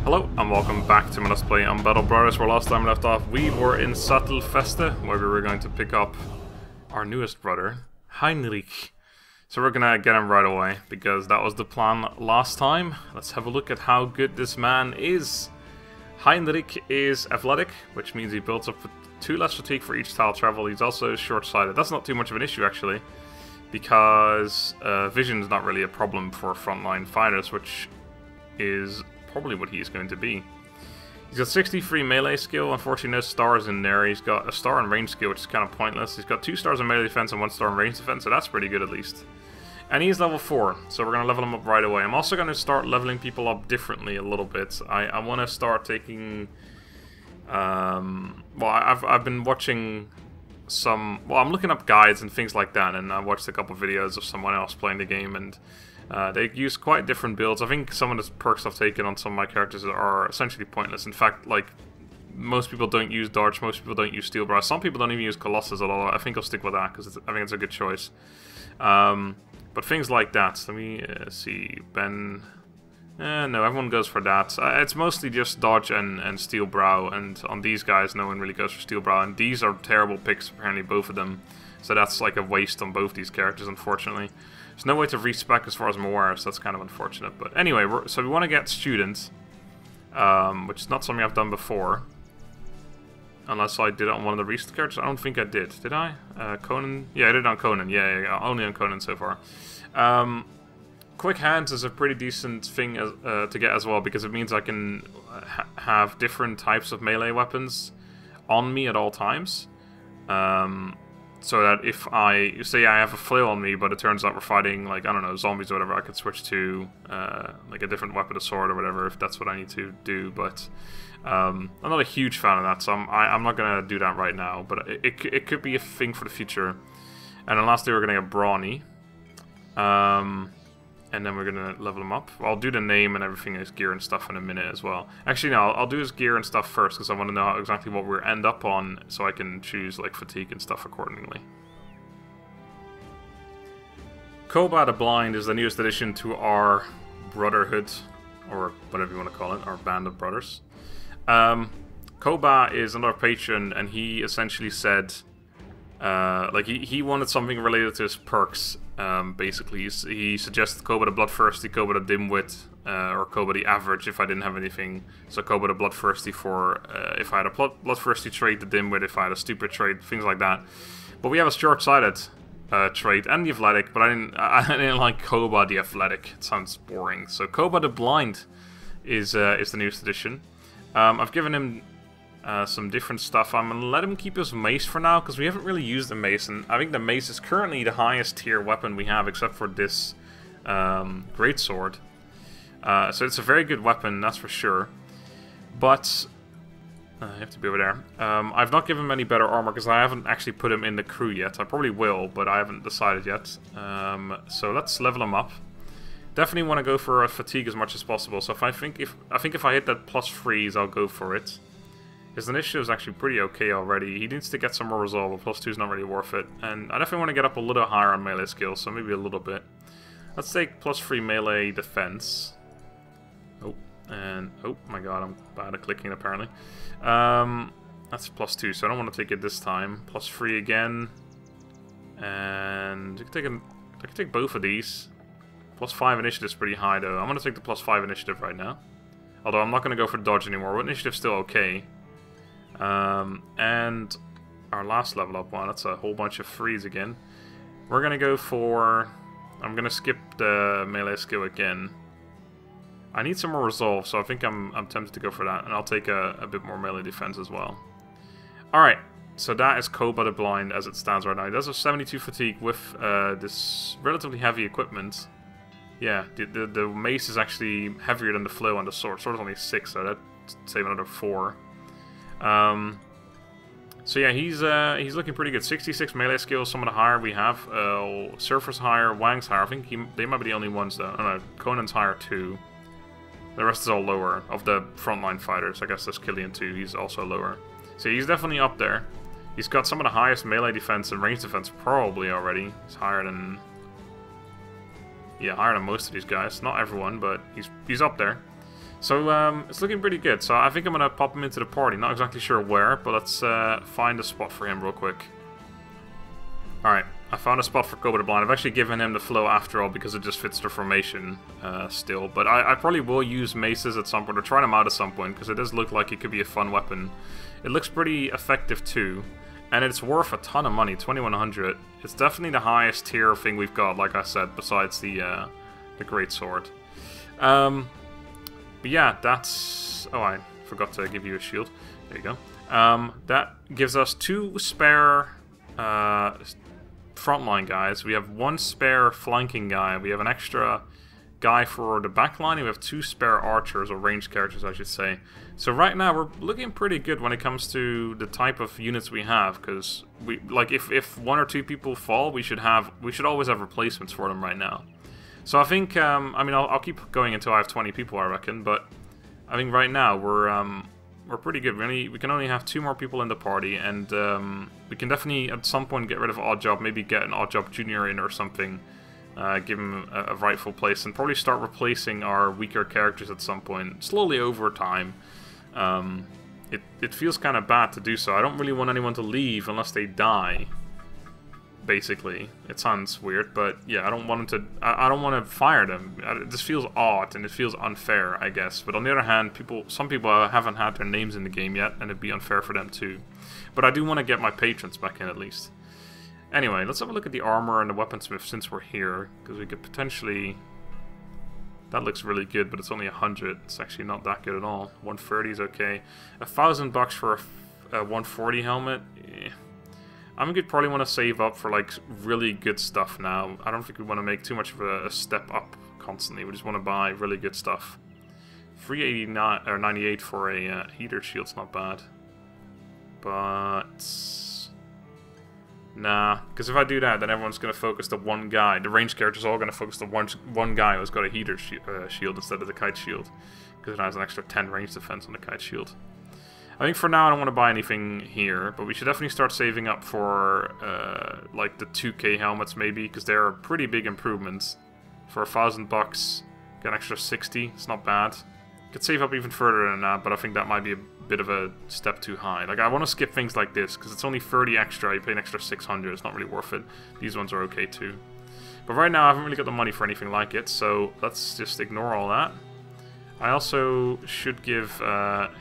Hello and welcome back to my Let's Play on Battle Brothers, where last time we left off we were in Sattelfeste, where we were going to pick up our newest brother, Heinrich. So we're gonna get him right away, because that was the plan last time. Let's have a look at how good this man is. Heinrich is athletic, which means he builds up 2 less fatigue for each tile travel. He's also short-sighted. That's not too much of an issue actually, because vision is not really a problem for frontline fighters, which is probably what he's going to be. He's got 63 melee skill, unfortunately no stars in there. He's got a star in range skill, which is kind of pointless. He's got 2 stars in melee defense and 1 star in range defense, so that's pretty good at least. And he's level 4, so we're going to level him up right away. I'm also going to start leveling people up differently a little bit. I want to start taking... well, I've been watching some... Well, I'm looking up guides and things like that, and I watched a couple videos of someone else playing the game, and they use quite different builds. I think some of the perks I've taken on some of my characters are essentially pointless. In fact, like, most people don't use Dodge, most people don't use Steel Brow. Some people don't even use Colossus at all. I think I'll stick with that, because I think it's a good choice. But things like that. Let me see. Ben... no, everyone goes for that. It's mostly just Dodge and Steel Brow, and on these guys no one really goes for Steel Brow, and these are terrible picks, apparently, both of them. So that's like a waste on both these characters, unfortunately. There's no way to respec as far as I'm aware, so that's kind of unfortunate. But anyway, so we want to get Student, which is not something I've done before. Unless I did it on one of the recent characters. I don't think I did. Did I? Conan? Yeah, I did it on Conan. Yeah, only on Conan so far. Quick Hands is a pretty decent thing to get as well, because it means I can have different types of melee weapons on me at all times. So that if I, say I have a flail on me, but it turns out we're fighting, like, I don't know, zombies or whatever, I could switch to, like, a different weapon, a sword or whatever, if that's what I need to do. But I'm not a huge fan of that, so I'm not going to do that right now, but it could be a thing for the future. And then lastly, we're going to get Brawny. And then we're going to level him up. I'll do the name and everything, his gear and stuff in a minute as well. Actually, no, I'll do his gear and stuff first, because I want to know exactly what we end up on, so I can choose, like, fatigue and stuff accordingly. Koba the Blind is the newest addition to our Brotherhood, or whatever you want to call it, our band of brothers. Koba is another patron, and he essentially said... like, he wanted something related to his perks, basically. He suggested Koba the Bloodthirsty, Koba the Dimwit, or Koba the Average if I didn't have anything. So Koba the Bloodthirsty for if I had a Bloodthirsty trait, the Dimwit if I had a Stupid trait, things like that. But we have a short-sighted trait and the Athletic, but I didn't like Koba the Athletic. It sounds boring. So Koba the Blind is the newest addition. I've given him... some different stuff. I'm going to let him keep his mace for now, because we haven't really used the mace, and I think the mace is currently the highest tier weapon we have, except for this greatsword. So it's a very good weapon, that's for sure. But I have to be over there. I've not given him any better armor, because I haven't actually put him in the crew yet. I probably will, but I haven't decided yet. So let's level him up. Definitely want to go for a fatigue as much as possible. So I think if I hit that +3s, I'll go for it. His initiative is actually pretty okay already. He needs to get some more resolve, but +2 is not really worth it. And I definitely want to get up a little higher on melee skills, so maybe a little bit. Let's take +3 melee defense. Oh, and oh my god, I'm bad at clicking apparently. That's +2, so I don't want to take it this time. +3 again. And I can take both of these. +5 initiative is pretty high though. I'm going to take the +5 initiative right now. Although I'm not going to go for dodge anymore. But initiative's still okay. And our last level up one, that's a whole bunch of 3s again. We're gonna go for... I'm gonna skip the melee skill again. I need some more resolve, so I think I'm tempted to go for that. And I'll take a bit more melee defense as well. Alright, so that is Koba the Blind as it stands right now. He does have 72 fatigue with this relatively heavy equipment. Yeah, the mace is actually heavier than the flow on the sword. Sword is only 6, so that'd save another 4. So yeah, he's looking pretty good. 66 melee skills, some of the higher we have. Surfer's higher, Wang's higher. I think they might be the only ones though. Oh no, Conan's higher too. The rest is all lower of the frontline fighters. I guess there's Killian too, he's also lower. So he's definitely up there. He's got some of the highest melee defense and range defense probably already. He's higher than... yeah, higher than most of these guys. Not everyone, but he's up there. So it's looking pretty good. So I think I'm gonna pop him into the party. Not exactly sure where, but let's find a spot for him real quick. Alright, I found a spot for Koba the Blind. I've actually given him the flow after all because it just fits the formation still. But I probably will use maces at some point, or try them out at some point, because it does look like it could be a fun weapon. It looks pretty effective too, and it's worth a ton of money, 2100. It's definitely the highest tier thing we've got, like I said, besides the Great Sword. But yeah, that's... Oh, I forgot to give you a shield. There you go. That gives us 2 spare... frontline guys. We have 1 spare flanking guy. We have an extra guy for the back line. We have 2 spare archers, or ranged characters I should say. So right now we're looking pretty good when it comes to the type of units we have, because we like if 1 or 2 people fall, we should always have replacements for them right now. So I think I mean I'll keep going until I have 20 people, I reckon, but I think right now we're pretty good. We can only have 2 more people in the party, and we can definitely at some point get rid of Odd Job, maybe get an Odd Job Junior in or something, give him a rightful place, and probably start replacing our weaker characters at some point, slowly over time. It feels kind of bad to do so. I don't really want anyone to leave unless they die, basically. It sounds weird, but yeah, I don't want them to. I don't want to fire them. It just feels odd and it feels unfair, I guess. But on the other hand, some people haven't had their names in the game yet, and it'd be unfair for them too. But I do want to get my patrons back in at least. Anyway, let's have a look at the armor and the weaponsmith since we're here, because we could potentially. That looks really good, but it's only 100. It's actually not that good at all. 130 is okay. $1,000 for a 140 helmet. Yeah. I'm gonna probably want to save up for like really good stuff now. I don't think we want to make too much of a step up constantly. We just want to buy really good stuff. 389 or 98 for a heater shield's not bad, but nah, because if I do that, then everyone's gonna focus the one guy. The ranged characters are all gonna focus the one guy who's got a heater shield instead of the kite shield, because it has an extra 10 range defense on the kite shield. I think for now I don't want to buy anything here, but we should definitely start saving up for like the 2K helmets maybe, because they're pretty big improvements. For $1,000, get an extra 60. It's not bad. Could save up even further than that, but I think that might be a bit of a step too high. Like, I want to skip things like this because it's only 30 extra. You pay an extra 600. It's not really worth it. These ones are okay too. But right now I haven't really got the money for anything like it, so let's just ignore all that. I also should give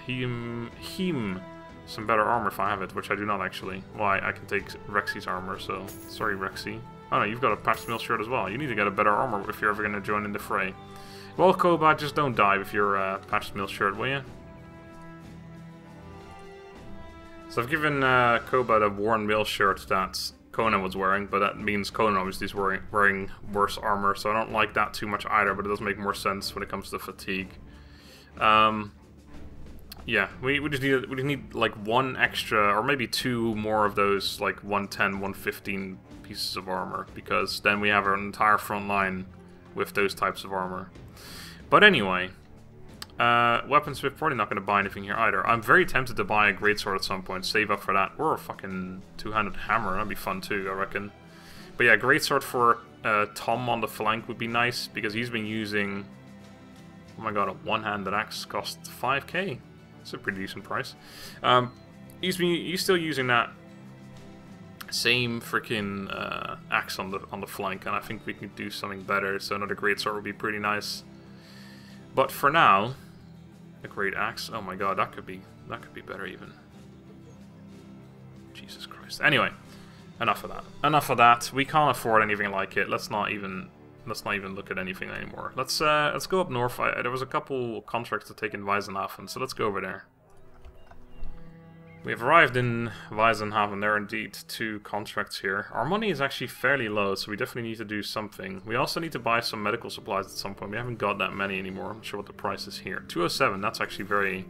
him some better armor if I have it, which I do not actually. Why? I can take Rexy's armor, so sorry Rexy. Oh no, you've got a patched mill shirt as well. You need to get a better armor if you're ever going to join in the fray. Well, Koba, just don't die with your patched mill shirt, will you? So I've given Koba the worn mill shirt that Conan was wearing, but that means Conan obviously is wearing worse armor, so I don't like that too much either, but it does make more sense when it comes to fatigue. Yeah, we just need like 1 extra, or maybe 2 more of those like 110, 115 pieces of armor, because then we have our entire front line with those types of armor. But anyway, weaponsmith, probably not going to buy anything here either. I'm very tempted to buy a greatsword at some point, save up for that, or a fucking 2-handed hammer. That'd be fun too, I reckon. But yeah, greatsword for Tom on the flank would be nice, because he's been using, oh my god, a one-handed axe costs 5k. That's a pretty decent price. He's still using that same freaking axe on the flank, and I think we can do something better. So another greatsword would be pretty nice. But for now, a great axe. Oh my god, that could be better even. Jesus Christ. Anyway, enough of that. Enough of that. We can't afford anything like it. Let's not even look at anything anymore. Let's go up north. There was a couple contracts to take in Weisenhafen, so let's go over there. We have arrived in Weisenhafen. There are indeed 2 contracts here. Our money is actually fairly low, so we definitely need to do something. We also need to buy some medical supplies at some point. We haven't got that many anymore. I'm not sure what the price is here. 207, that's actually very,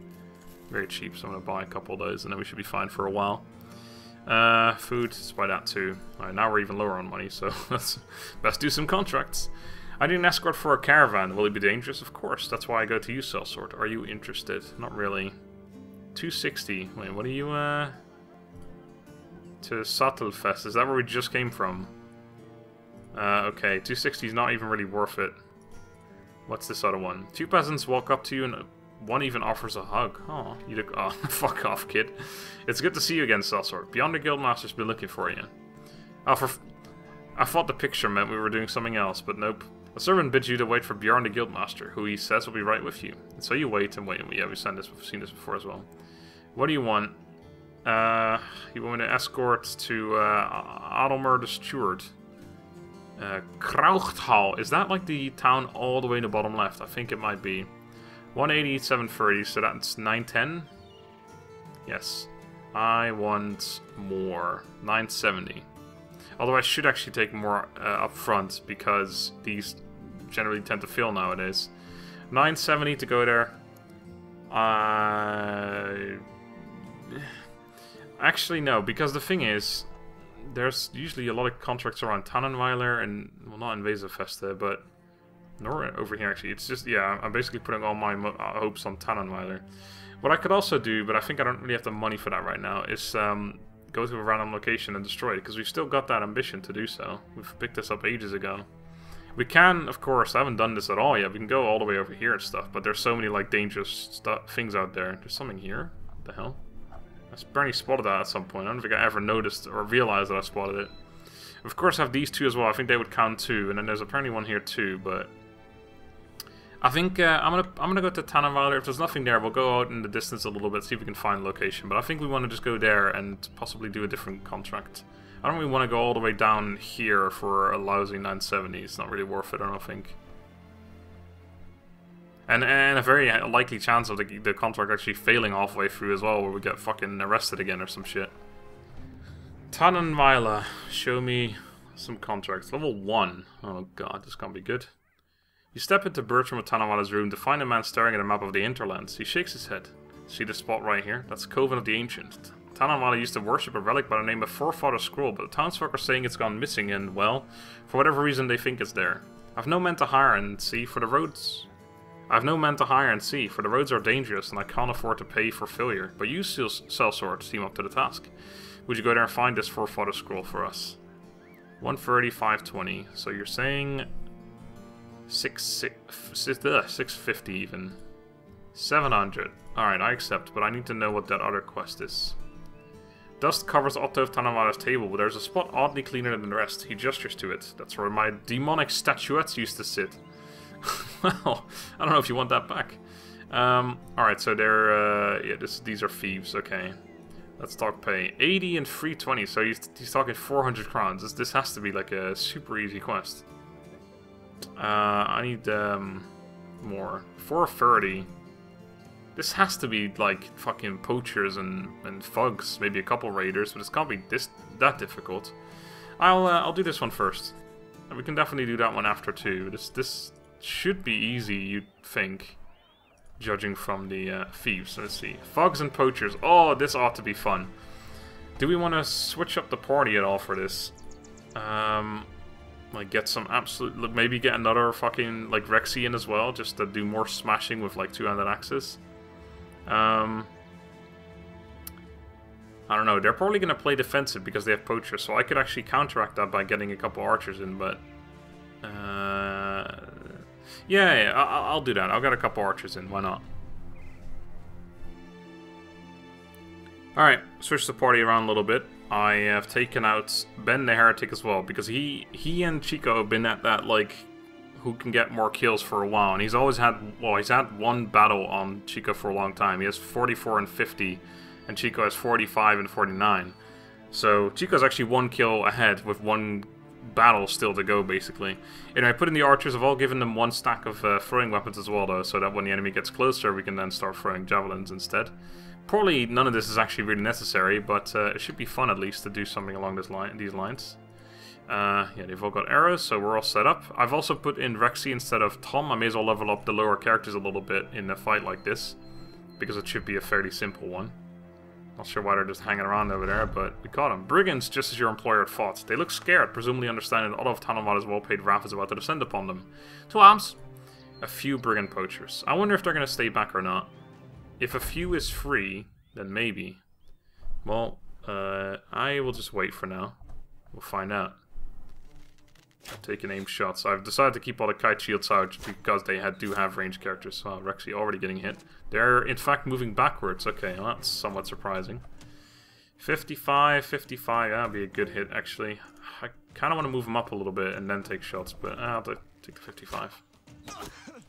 very cheap, so I'm going to buy a couple of those, and then we should be fine for a while. Food, let's buy that too. Alright, now we're even lower on money, so let's best do some contracts. I need an escort for a caravan. Will it be dangerous? Of course, that's why I go to you, Sellsword. Are you interested? Not really. 260. Wait, what are you, to Sattelfest? Is that where we just came from? Okay, 260 is not even really worth it. What's this other one? 2 peasants walk up to you and One even offers a hug. Oh, you look... Oh, fuck off, kid. It's good to see you again, Sellsword. Beyond the Guildmaster's been looking for you. I thought the picture meant we were doing something else, but nope. A servant bids you to wait for Bjorn the Guildmaster, who he says will be right with you. And so you wait and wait. Yeah, we've seen this before as well. What do you want? You want me to escort to Adelmer the Steward. Krauchthal. Is that like the town all the way in the bottom left? I think it might be. 180, 730, so that's 910? Yes. I want more. 970. Although I should actually take more up front, because these generally tend to fail nowadays. 970 to go there. Actually, no, because the thing is, there's usually a lot of contracts around Tannenweiler and, well, not Invasive Feste, but nor over here actually. It's just, yeah, I'm basically putting all my hopes on Tannenweiler. What I could also do, but I think I don't really have the money for that right now, is go to a random location and destroy it, because we've still got that ambition to do so. We've picked this up ages ago. We can, of course, I haven't done this at all yet. We can go all the way over here and stuff, but there's so many like dangerous things out there. There's something here. What the hell? I apparently spotted that at some point. I don't think I ever noticed or realized that I spotted it. Of course, I have these two as well. I think they would count too, and then there's apparently one here too. But I think I'm gonna go to Tannenweiler. If there's nothing there, we'll go out in the distance a little bit, see if we can find a location. But I think we want to just go there and possibly do a different contract. I don't really want to go all the way down here for a lousy 970. It's not really worth it, I don't think. And a very likely chance of the contract actually failing halfway through as well, where we get fucking arrested again or some shit. Tannenweiler, show me some contracts. Level 1. Oh god, this can't be good. You step into Bertram of Tannenweiler's room to find a man staring at a map of the Interlands. He shakes his head. See this spot right here? That's Coven of the Ancient. Tannenweiler used to worship a relic by the name of Forefather Scroll, but the townsfolk are saying it's gone missing and, well, for whatever reason they think it's there. I've no men to hire and see for the roads... are dangerous and I can't afford to pay for failure, but you sellswords seem up to the task. Would you go there and find this Forefather Scroll for us? 130, 520, so you're saying 650 even. 700. Alright, I accept, but I need to know what that other quest is. Dust covers Otto of Tannenweiler's table, but there's a spot oddly cleaner than the rest. He gestures to it. That's where my demonic statuettes used to sit. Well, I don't know if you want that back. Alright, so they're, yeah, these are thieves, okay. Let's talk pay. 80 and 320, so he's talking 400 crowns. This has to be like a super easy quest. I need, more. 430. This has to be like fucking poachers and thugs, maybe a couple raiders, but it can't be that difficult. I'll do this one first. And we can definitely do that one after too. This should be easy, you'd think, judging from the thieves. Let's see. Thugs and poachers. Oh, this ought to be fun. Do we want to switch up the party at all for this? Like get some absolute... Look, maybe get another fucking like Rexian as well, just to do more smashing with like two-handed axes. I don't know. They're probably going to play defensive because they have poachers, so I could actually counteract that by getting a couple archers in, but... Yeah, I'll do that. I'll get a couple archers in. Why not? Alright, switch the party around a little bit. I have taken out Ben the Heretic as well, because he and Chico have been at that, like, who can get more kills for a while. And he's always had, well, he's had one battle on Chico for a long time. He has 44 and 50, and Chico has 45 and 49. So Chico's actually one kill ahead with one battle still to go, basically. And I put in the archers. I've all given them one stack of throwing weapons as well, though, so that when the enemy gets closer, we can then start throwing javelins instead. Probably none of this is actually really necessary, but it should be fun at least to do something along these lines. Yeah, they've all got arrows, so we're all set up. I've also put in Rexy instead of Tom. I may as well level up the lower characters a little bit in a fight like this, because it should be a fairly simple one. Not sure why they're just hanging around over there, but we caught them. Brigands, just as your employer had thought. They look scared, presumably understanding that all of Tannenweiler's well-paid wrath is about to descend upon them. To arms! A few brigand poachers. I wonder if they're going to stay back or not. If a few is free, then maybe. Well, I will just wait for now. We'll find out. taking aim shots. I've decided to keep all the kite shields out because they do have ranged characters. So we're actually already getting hit. They're in fact moving backwards. Okay, well, that's somewhat surprising. 55, 55, that'd be a good hit actually. I kind of want to move them up a little bit and then take shots, but I'll take the 55.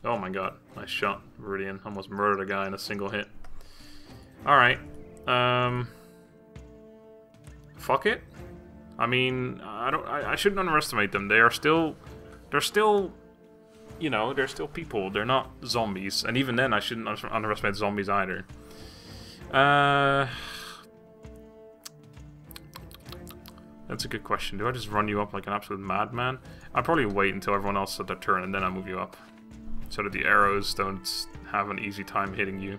Oh my god, nice shot, Viridian. Almost murdered a guy in a single hit. Alright, fuck it. I mean, I shouldn't underestimate them. They're still, you know, they're still people. They're not zombies. And even then, I shouldn't underestimate zombies either. That's a good question. Do I just run you up like an absolute madman? I'll probably wait until everyone else has their turn and then I'll move you up. So that the arrows don't have an easy time hitting you.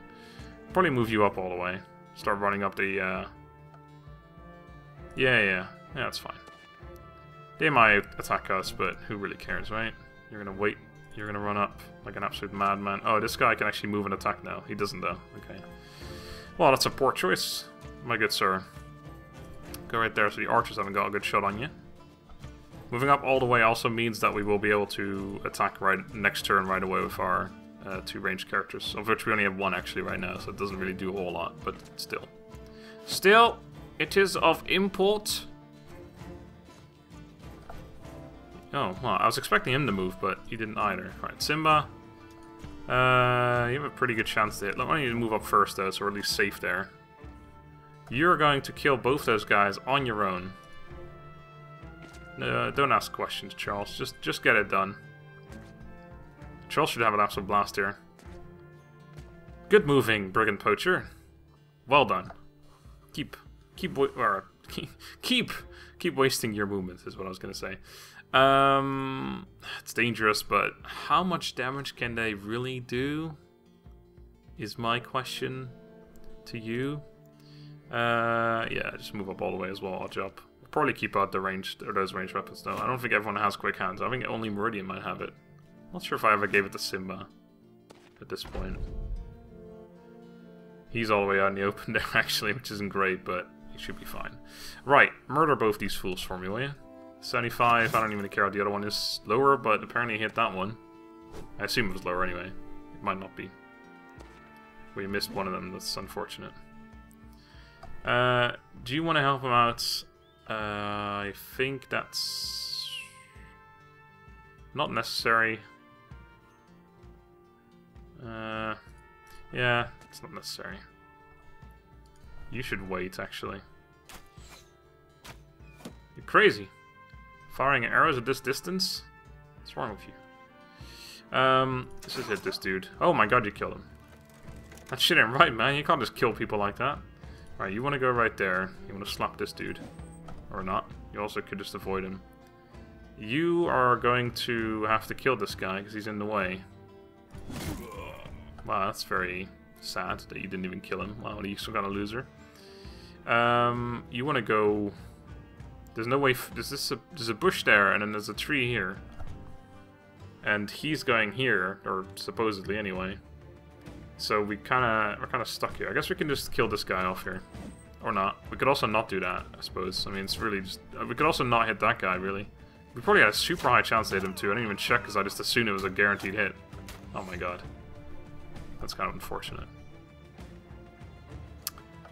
Probably move you up all the way. Start running up the, Yeah, that's fine. They might attack us, but who really cares, right? You're gonna wait. You're gonna run up like an absolute madman. Oh, this guy can actually move and attack now. He doesn't, though. Okay. Well, that's a poor choice, my good sir. Go right there so the archers haven't got a good shot on you. Moving up all the way also means that we will be able to attack right next turn right away with our 2 ranged characters, of which we only have 1 actually right now, so it doesn't really do a whole lot, but still. Still, it is of import. Oh, well, I was expecting him to move, but he didn't either. Right, Simba. You have a pretty good chance to hit. Look, I need to move up first, though, so we're at least safe there. You're going to kill both those guys on your own. Don't ask questions, Charles. Just get it done. Charles should have an absolute blast here. Good moving, Brigand Poacher. Well done. Keep wasting your movement is what I was gonna say. It's dangerous, but how much damage can they really do? Is my question to you. Yeah, just move up all the way as well. I'll jump. Probably keep out the ranged or those ranged weapons though. I don't think everyone has quick hands. I think only Meridian might have it. Not sure if I ever gave it to Simba at this point. He's all the way out in the open there actually, which isn't great, but he should be fine. Right, murder both these fools for me, will you? 75, I don't even care what the other one is lower, but apparently hit that one. I assume it was lower anyway. It might not be. We missed one of them, that's unfortunate. Do you want to help him out? I think that's not necessary. Yeah, it's not necessary. You should wait, actually. You're crazy. Firing arrows at this distance? What's wrong with you? Let's just hit this dude. Oh my god, you killed him. That shit ain't right, man. You can't just kill people like that. Alright, you want to go right there. You want to slap this dude. Or not. You also could just avoid him. You are going to have to kill this guy because he's in the way. Wow, that's very sad that you didn't even kill him. Wow, you still got a loser. You want to go... There's no way... There's a bush there, and then there's a tree here. And he's going here, or supposedly anyway. So we're kind of stuck here. I guess we can just kill this guy off here. Or not. We could also not do that, I suppose. I mean, it's really just... we could also not hit that guy, really. We probably had a super high chance to hit him, too. I didn't even check, because I just assumed it was a guaranteed hit. Oh my god. That's kind of unfortunate.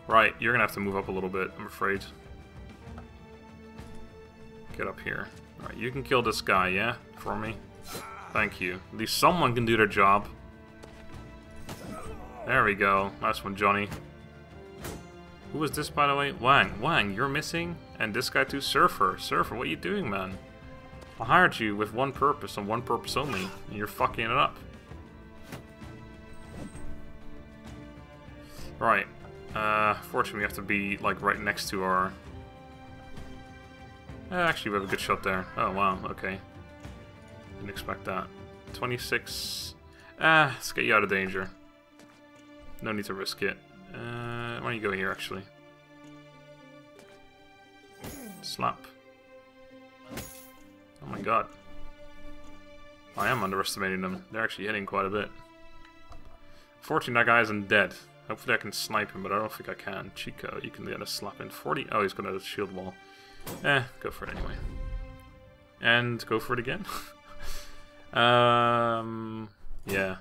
Right, you're gonna have to move up a little bit, I'm afraid. Get up here. Alright, you can kill this guy, yeah? For me? Thank you. At least someone can do their job. There we go. Nice one, Johnny. Who was this, by the way? Wang. Wang, you're missing? And this guy too? Surfer. Surfer, what are you doing, man? I hired you with one purpose, and one purpose only. And you're fucking it up. Right. Fortunately, we have to be, like, right next to our... actually, we have a good shot there. Oh, wow, okay. Didn't expect that. 26... let's get you out of danger. No need to risk it. Why don't you go here, actually? Slap. Oh my god. I am underestimating them. They're actually hitting quite a bit. Fortunately, that guy isn't dead. Hopefully I can snipe him, but I don't think I can. Chico, you can get a slap in. 40. Oh, he's got a shield wall. Go for it anyway. And go for it again. Yeah.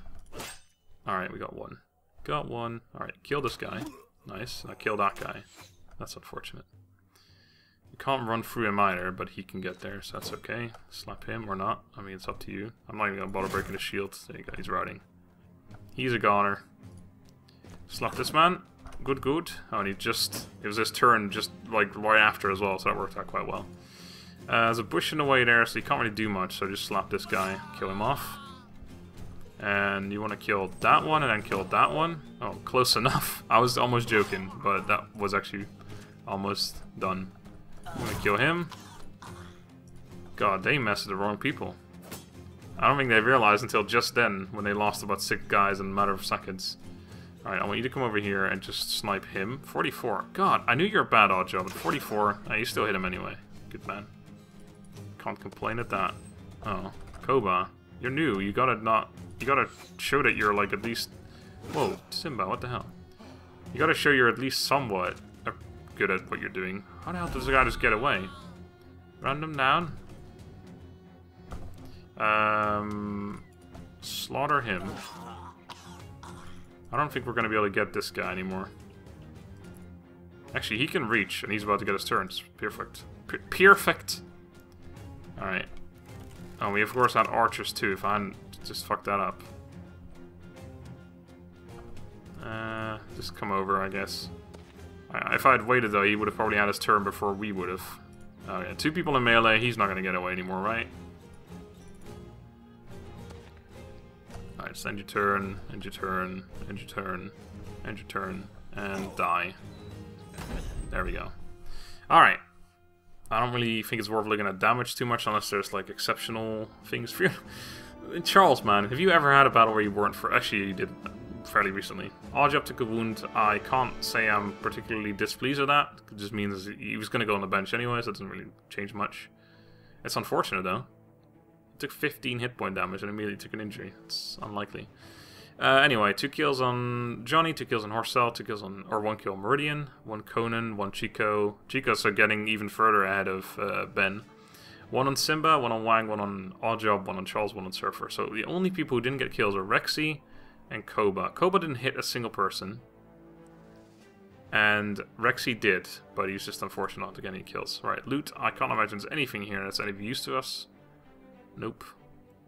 Alright, we got one. Got one. Alright, kill this guy. Nice. Now kill that guy. That's unfortunate. You can't run through him either, but he can get there, so that's okay. Slap him or not. I mean, it's up to you. I'm not even gonna bother breaking his shield. There you go, he's routing. He's a goner. Slap this man. Good, good. Oh, and he just... It was his turn just, like, right after as well, so that worked out quite well. There's a bush in the way there, so you can't really do much, so just slap this guy. Kill him off. And you want to kill that one and then kill that one. Oh, close enough. I was almost joking, but that was actually almost done. I'm going to kill him. God, they messed with the wrong people. I don't think they realized until just then, when they lost about 6 guys in a matter of seconds. Alright, I want you to come over here and just snipe him. 44. God, I knew you were a bad odd job, but 44, you still hit him anyway. Good man. Can't complain at that. Oh, Koba, you're new. You gotta show that you're like at least... Whoa, Simba, what the hell? You gotta show you're at least somewhat good at what you're doing. How the hell does the guy just get away? Run them down. Slaughter him. I don't think we're gonna be able to get this guy anymore. Actually, he can reach, and he's about to get his turn. It's perfect. Perfect! Alright. Oh, we of course had archers too, if I hadn't just fucked that up. Just come over, I guess. If I had waited though, he would have probably had his turn before we would have. Oh yeah, 2 people in melee, he's not going to get away anymore, right? Alright, just end your turn, end your turn, end your turn, end your turn, and die. There we go. Alright. I don't really think it's worth looking at damage too much unless there's like exceptional things for you. Charles, man, have you ever had a battle where you weren't for... Actually, you did fairly recently. Odd job took a wound. I can't say I'm particularly displeased with that. It just means he was going to go on the bench anyway, so it doesn't really change much. It's unfortunate though. He took 15 hit point damage and immediately took an injury. It's unlikely. Anyway, 2 kills on Johnny, 2 kills on Horcel, 2 kills on... Or 1 kill on Meridian, 1 Conan, 1 Chico. Chico's so getting even further ahead of Ben. 1 on Simba, 1 on Wang, 1 on Oddjob, 1 on Charles, 1 on Surfer. So the only people who didn't get kills are Rexy and Koba. Koba didn't hit a single person. And Rexy did, but he's just unfortunate not to get any kills. Right, loot. I can't imagine there's anything here that's any use to us. Nope.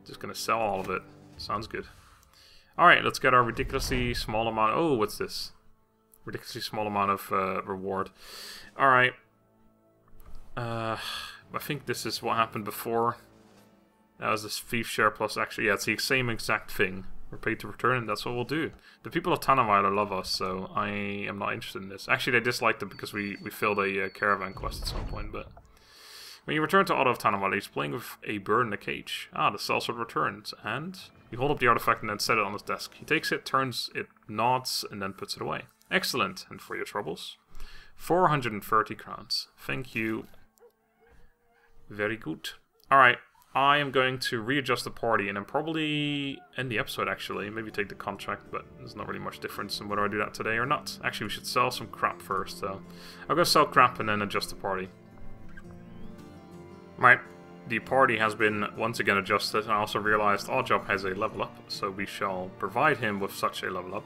Just gonna sell all of it. Sounds good. Alright, let's get our ridiculously small amount... Oh, what's this? Ridiculously small amount of reward. Alright. I think this is what happened before. That was this thief share plus... Actually, yeah, it's the same exact thing. We're paid to return, and that's what we'll do. The people of Tanawila love us, so I am not interested in this. Actually, they disliked it because we filled a caravan quest at some point, but... When you return to Otto of Tanawila, he's playing with a bird in a cage. Ah, the sellsword returns, and... You hold up the artifact and then set it on his desk. He takes it, turns it, nods, and then puts it away. Excellent. And for your troubles? 430 crowns. Thank you. Very good. Alright, I am going to readjust the party and then probably end the episode, actually. Maybe take the contract, but there's not really much difference in whether I do that today or not. Actually, we should sell some crap first, so... I'll go sell crap and then adjust the party. Right. The party has been once again adjusted, and I also realized Oddjob has a level up, so we shall provide him with such a level up.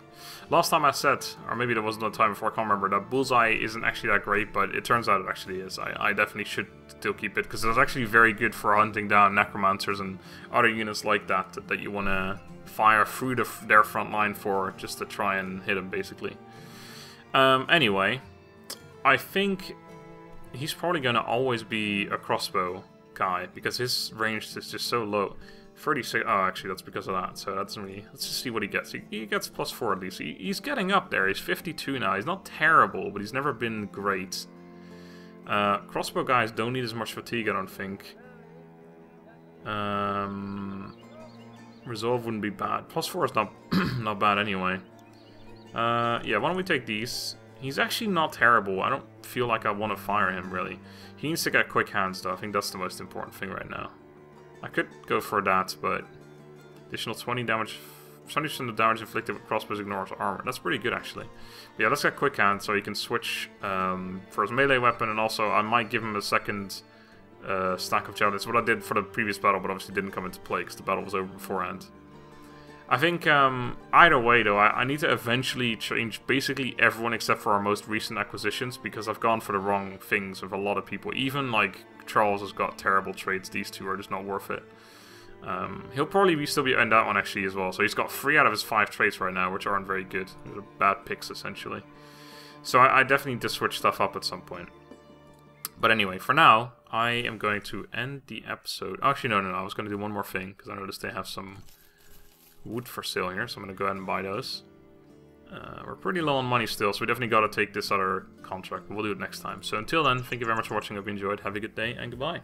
Last time I said, or maybe there was no time before, I can't remember, that Bullseye isn't actually that great, but it turns out it actually is. I definitely should still keep it, because it's actually very good for hunting down Necromancers and other units like that you want to fire through their front line for, just to try and hit them, basically. Anyway, I think he's probably going to always be a crossbow guy, because his range is just so low. 36, oh actually that's because of that, so that's really, let's just see what he gets. He gets +4 at least. He's getting up there, he's 52 now, he's not terrible, but he's never been great. Crossbow guys don't need as much fatigue, I don't think. Resolve wouldn't be bad. +4 is not, not bad anyway. Yeah, why don't we take these? He's actually not terrible. I don't feel like I want to fire him, really. He needs to get quick hands, though. I think that's the most important thing right now. I could go for that, but... Additional 20 damage... 70% of damage inflicted with crossbows ignores armor. That's pretty good, actually. But yeah, let's get quick hands so he can switch for his melee weapon, and also I might give him a second stack of javelins. What I did for the previous battle, but obviously didn't come into play because the battle was over beforehand. I think either way, though, I need to eventually change basically everyone except for our most recent acquisitions, because I've gone for the wrong things with a lot of people. Even, like, Charles has got terrible traits. These two are just not worth it. He'll probably still be in that one, actually, as well. So he's got 3 out of his 5 traits right now, which aren't very good. They're bad picks, essentially. So I definitely need to switch stuff up at some point. But anyway, for now, I am going to end the episode. Actually, no. I was going to do one more thing, because I noticed they have some wood for sale here, so I'm going to go ahead and buy those. We're pretty low on money still, so we definitely got to take this other contract, but we'll do it next time. So until then, thank you very much for watching, hope you enjoyed, have a good day, and goodbye.